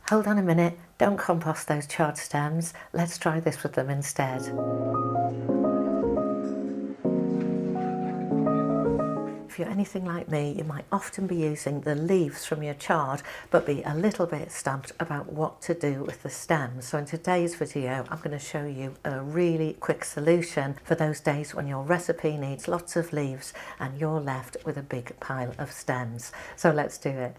Hold on a minute, don't compost those charred stems. Let's try this with them instead. If you're anything like me, you might often be using the leaves from your chard, but be a little bit stumped about what to do with the stems. So in today's video, I'm going to show you a really quick solution for those days when your recipe needs lots of leaves and you're left with a big pile of stems. So let's do it.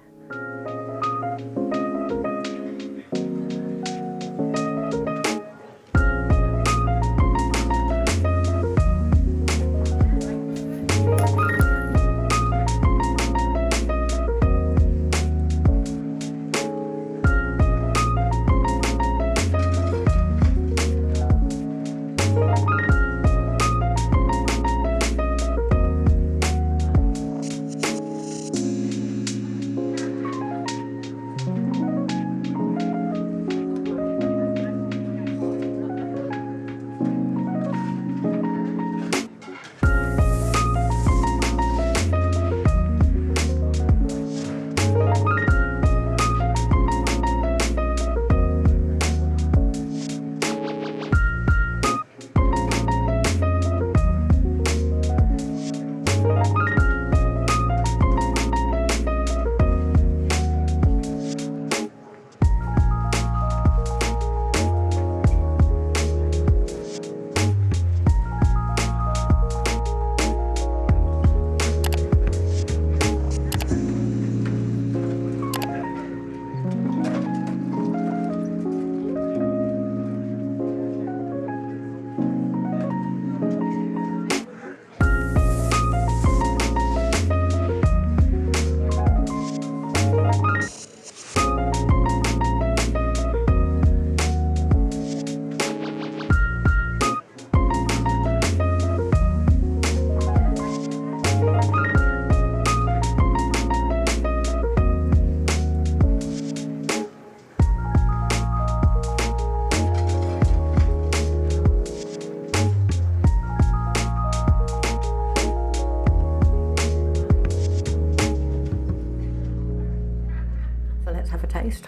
So let's have a taste.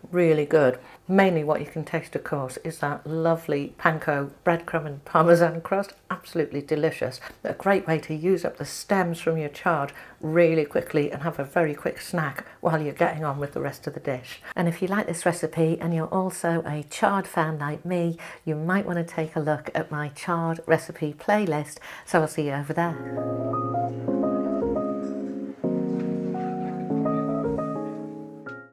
Really good. Mainly what you can taste, of course, is that lovely panko breadcrumb and parmesan crust. Absolutely delicious. A great way to use up the stems from your chard really quickly and have a very quick snack while you're getting on with the rest of the dish. And if you like this recipe and you're also a chard fan like me, you might want to take a look at my chard recipe playlist. So I'll see you over there.